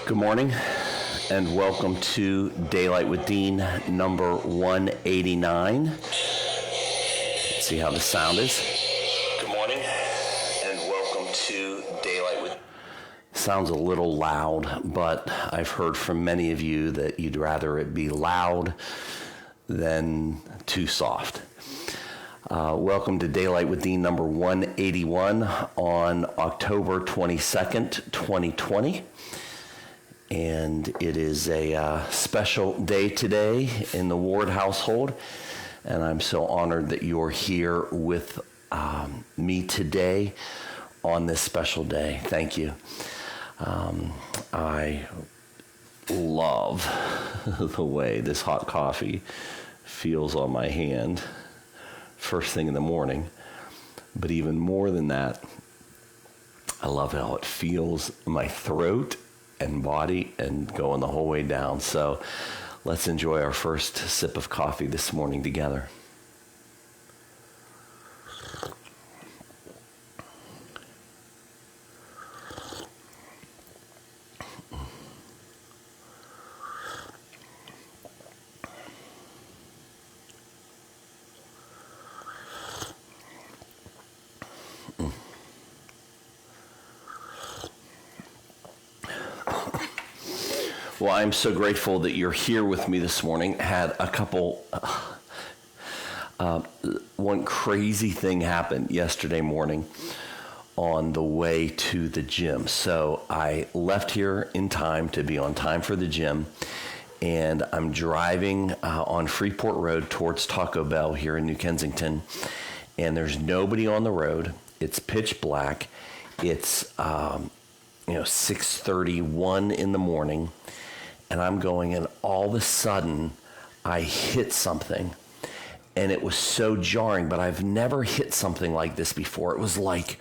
Good morning and welcome to Daylight with Dean number 189. Let's see how the sound is. Good morning and welcome to Daylight with... Sounds a little loud, but I've heard from many of you that you'd rather it be loud than too soft. Welcome to Daylight with Dean number 181 on October 22nd, 2020. And it is a special day today in the Ward household. And I'm so honored that you're here with me today on this special day. Thank you. I love the way this hot coffee feels on my hand first thing in the morning. But even more than that, I love how it feels in my throat and body and going the whole way down. So let's enjoy our first sip of coffee this morning together. Well, I'm so grateful that you're here with me this morning. Had a couple, one crazy thing happened yesterday morning on the way to the gym. So I left here in time to be on time for the gym, and I'm driving on Freeport Road towards Taco Bell here in New Kensington, and there's nobody on the road. It's pitch black. It's 6:31 in the morning. And I'm going, and all of a sudden, I hit something, and it was so jarring, but I've never hit something like this before. It was like,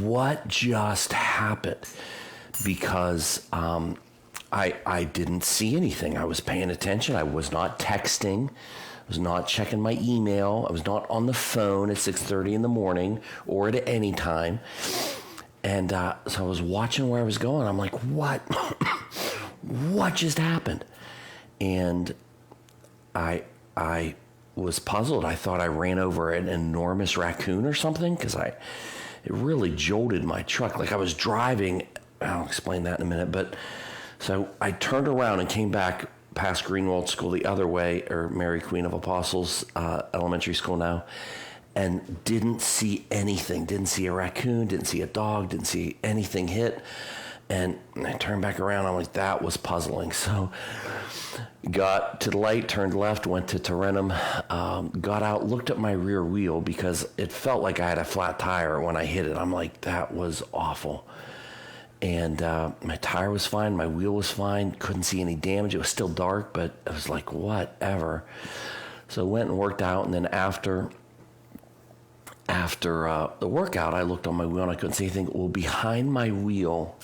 what just happened? Because I didn't see anything. I was paying attention. I was not texting. I was not checking my email. I was not on the phone at 6:30 in the morning or at any time. And so I was watching where I was going. I'm like, what? What just happened? And I was puzzled. I thought I ran over an enormous raccoon or something, because it really jolted my truck. Like I was driving, I'll explain that in a minute, but so I turned around and came back past Greenwald School the other way, or Mary Queen of Apostles Elementary School now, and didn't see anything. Didn't see a raccoon, didn't see a dog, didn't see anything hit. And I turned back around. I'm like, that was puzzling. So got to the light, turned left, went to Tarentum, got out, looked at my rear wheel because it felt like I had a flat tire when I hit it. I'm like, that was awful. And my tire was fine. My wheel was fine. Couldn't see any damage. It was still dark, but I was like, whatever. So I went and worked out. And then after the workout, I looked on my wheel and I couldn't see anything. Well, behind my wheel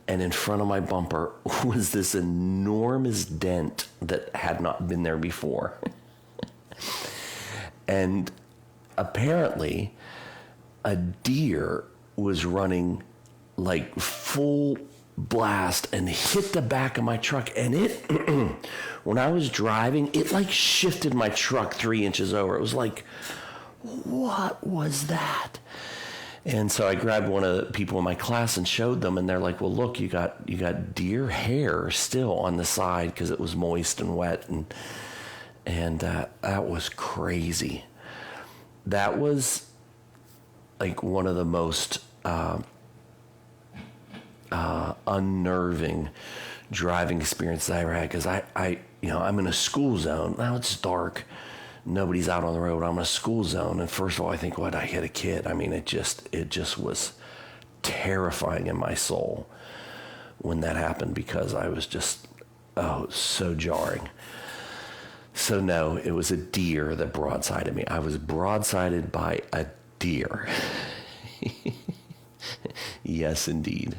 and in front of my bumper was this enormous dent that had not been there before. And apparently a deer was running like full blast and hit the back of my truck. And it, when I was driving, it like shifted my truck 3 inches over. It was like, what was that? And so I grabbed one of the people in my class and showed them, and they're like, well, look, you got deer hair still on the side because it was moist and wet, and that was crazy. That was like one of the most unnerving driving experiences I ever had, because I'm in a school zone. Now it's dark. Nobody's out on the road. I'm in a school zone. And first of all, I think, what, I hit a kid. I mean, it just was terrifying in my soul when that happened, because I was just, so jarring. So no, it was a deer that broadsided me. I was broadsided by a deer. Yes, indeed.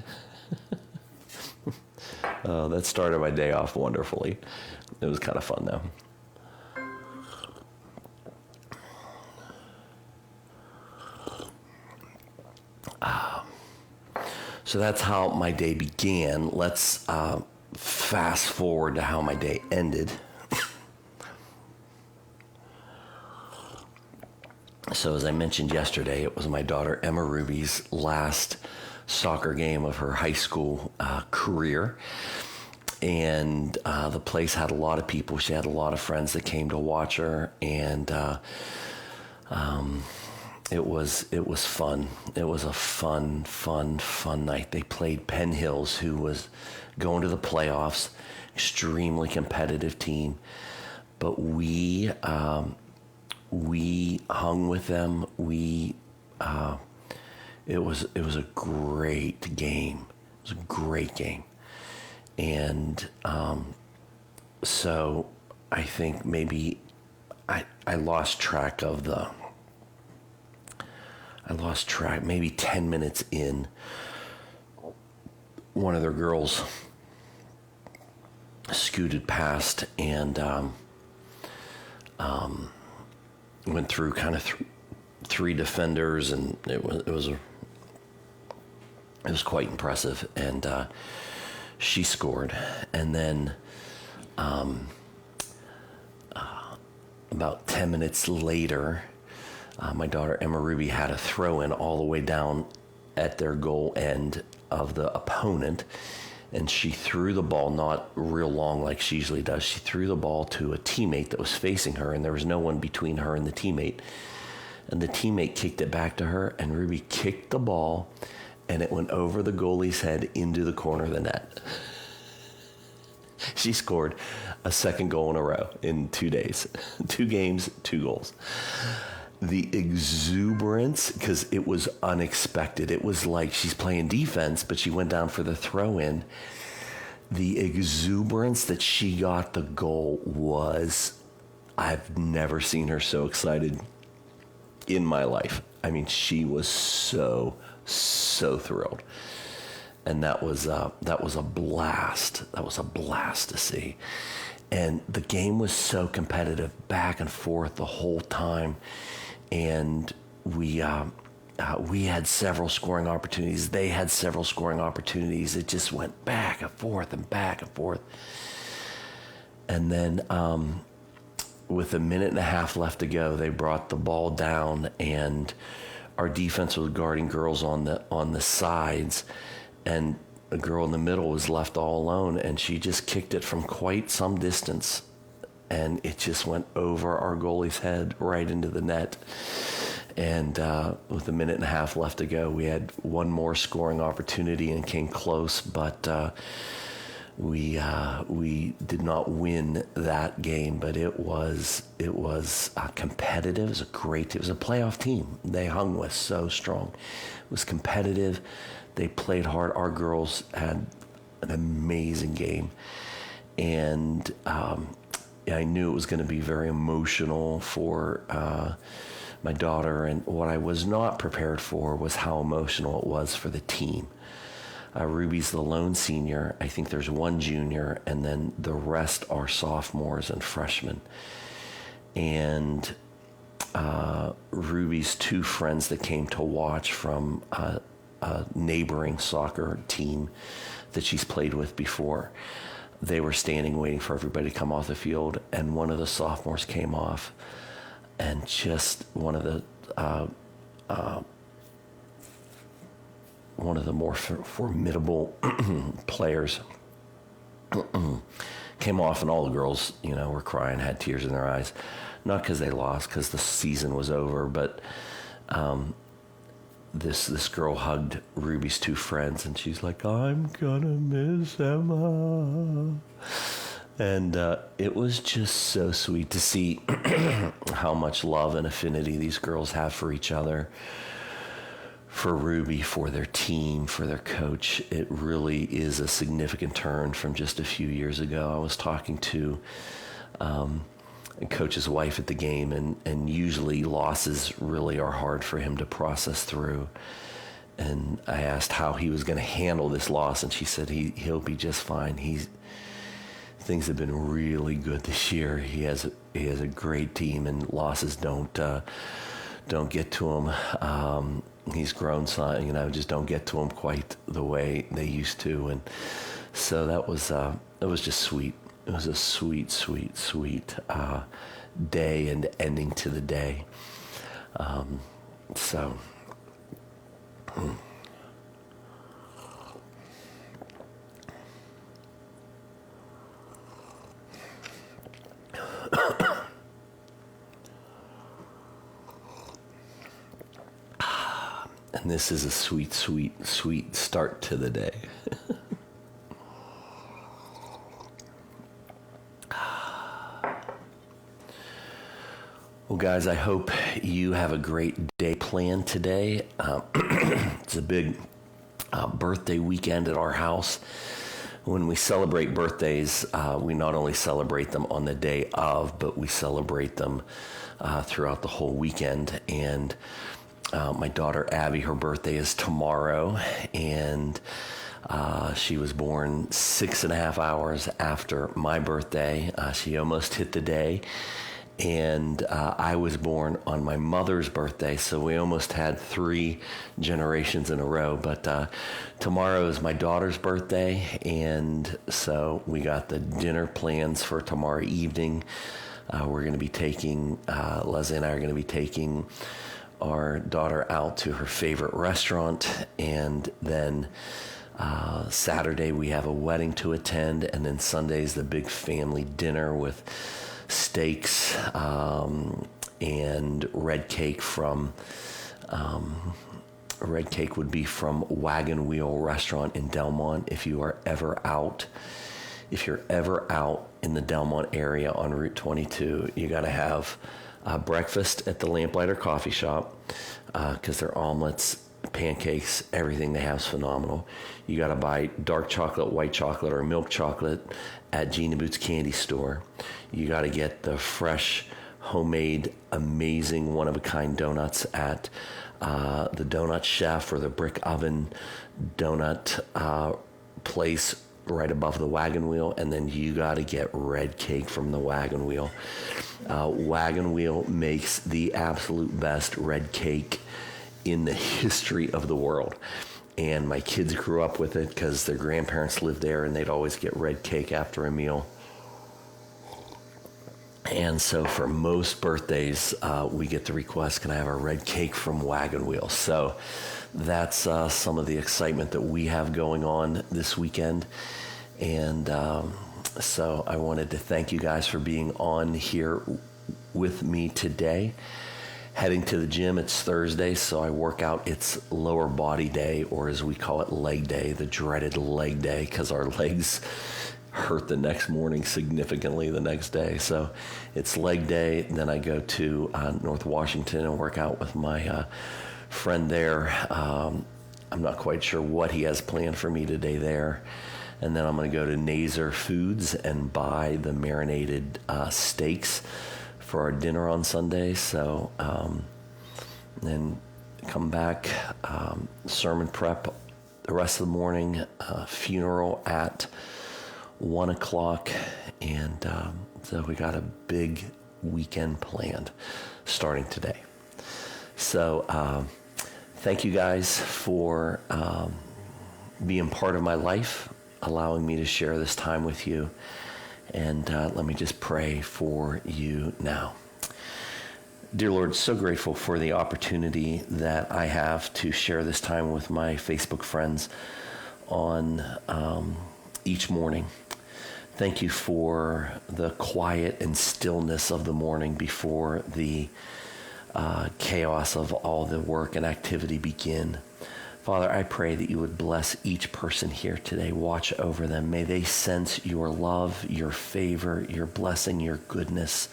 That started my day off wonderfully. It was kind of fun, though. So that's how my day began. Let's fast forward to how my day ended. So as I mentioned yesterday, it was my daughter Emma Ruby's last soccer game of her high school career. And the place had a lot of people. She had a lot of friends that came to watch her. And it was fun. It was a fun night. They played Penn Hills, who was going to the playoffs, extremely competitive team. But we hung with them. It was a great game. It was a great game. And so I think maybe I lost track maybe 10 minutes in. One of their girls scooted past and went through kind of three defenders, and it was quite impressive. And she scored, and then about 10 minutes later, my daughter Emma Ruby had a throw in all the way down at their goal end of the opponent, and she threw the ball, not real long like she usually does. She threw the ball to a teammate that was facing her, and there was no one between her and the teammate. And the teammate kicked it back to her, and Ruby kicked the ball, and it went over the goalie's head into the corner of the net. She scored a second goal in a row in 2 days. 2 games, 2 goals. The exuberance, because it was unexpected. It was like she's playing defense, but she went down for the throw-in. The exuberance that she got the goal was, I've never seen her so excited in my life. I mean, she was so thrilled. And that was a blast. That was a blast to see. And the game was so competitive, back and forth the whole time. And we had several scoring opportunities. They had several scoring opportunities. It just went back and forth and back and forth. And then with a minute and a half left to go, they brought the ball down, and our defense was guarding girls on the sides, and a girl in the middle was left all alone, and she just kicked it from quite some distance, and it just went over our goalie's head right into the net. And with a minute and a half left to go, we had one more scoring opportunity and came close, but we did not win that game. But it was competitive. It was a playoff team. They hung with so strong. It was competitive. They played hard. Our girls had an amazing game, and I knew it was going to be very emotional for my daughter. And what I was not prepared for was how emotional it was for the team. Ruby's the lone senior. I think there's one junior, and then the rest are sophomores and freshmen. And Ruby's 2 friends that came to watch from a neighboring soccer team that she's played with before, they were standing waiting for everybody to come off the field, and one of the sophomores came off, and just one of the more formidable players came off, and all the girls, were crying, had tears in their eyes, not because they lost, because the season was over, but this girl hugged Ruby's 2 friends, and she's like, "I'm gonna miss Emma." And it was just so sweet to see how much love and affinity these girls have for each other, for Ruby, for their team, for their coach. It really is a significant turn from just a few years ago. I was talking to a coach's wife at the game, and usually losses really are hard for him to process through. And I asked how he was going to handle this loss, and she said he'll be just fine. Things have been really good this year. He has a great team, and losses don't don't get to him. He's grown, so just don't get to him quite the way they used to, and so that was it was just sweet. It was a sweet, sweet, sweet day and ending to the day. So. And this is a sweet, sweet, sweet start to the day. Well, guys, I hope you have a great day planned today. It's a big birthday weekend at our house. When we celebrate birthdays, we not only celebrate them on the day of, but we celebrate them throughout the whole weekend. And my daughter Abby, her birthday is tomorrow, and she was born 6.5 hours after my birthday. She almost hit the day. And I was born on my mother's birthday, so we almost had 3 generations in a row. But tomorrow is my daughter's birthday, and so we got the dinner plans for tomorrow evening. We're going to be taking, Leslie and I are going to be taking our daughter out to her favorite restaurant, and then Saturday we have a wedding to attend, and then Sunday's the big family dinner with steaks and red cake from red cake would be from Wagon Wheel Restaurant in Delmont. If you're ever out in the Delmont area on Route 22, you got to have breakfast at the Lamplighter Coffee Shop because their omelets, pancakes, everything they have is phenomenal. You got to buy dark chocolate, white chocolate, or milk chocolate at Gina Boots Candy Store. You got to get the fresh, homemade, amazing, one-of-a-kind donuts at the Donut Chef or the Brick Oven Donut place right above the Wagon Wheel. And then you got to get red cake from the Wagon Wheel. Wagon Wheel makes the absolute best red cake in the history of the world. And my kids grew up with it because their grandparents lived there, and they'd always get red cake after a meal. And so for most birthdays, we get the request, can I have a red cake from Wagon Wheel? So that's some of the excitement that we have going on this weekend. And so I wanted to thank you guys for being on here with me today. Heading to the gym, it's Thursday, so I work out. It's lower body day, or as we call it, leg day, the dreaded leg day, because our legs hurt the next morning significantly the next day. So it's leg day. Then I go to North Washington and work out with my friend there. I'm not quite sure what he has planned for me today there. And then I'm going to go to Nazer Foods and buy the marinated steaks for our dinner on Sunday. So then come back, sermon prep the rest of the morning, funeral at 1 o'clock, and so we got a big weekend planned starting today. So thank you guys for being part of my life, allowing me to share this time with you. And let me just pray for you now. Dear Lord, so grateful for the opportunity that I have to share this time with my Facebook friends on each morning. Thank you for the quiet and stillness of the morning before the chaos of all the work and activity begin. Father, I pray that you would bless each person here today. Watch over them. May they sense your love, your favor, your blessing, your goodness,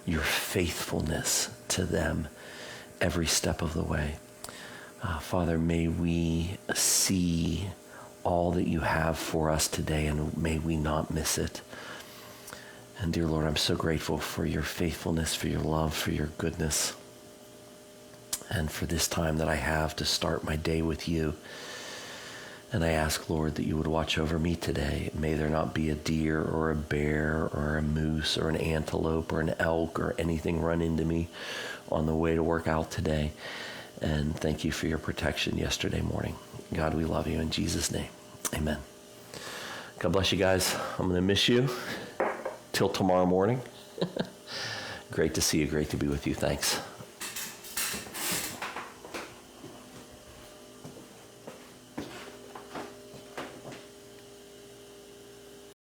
your faithfulness to them every step of the way. Father, may we see all that you have for us today, and may we not miss it. And dear Lord, I'm so grateful for your faithfulness, for your love, for your goodness, and for this time that I have to start my day with you. And I ask, Lord, that you would watch over me today. May there not be a deer or a bear or a moose or an antelope or an elk or anything run into me on the way to work out today. And thank you for your protection yesterday morning. God, we love you in Jesus' name. Amen. God bless you guys. I'm going to miss you till tomorrow morning. Great to see you. Great to be with you. Thanks.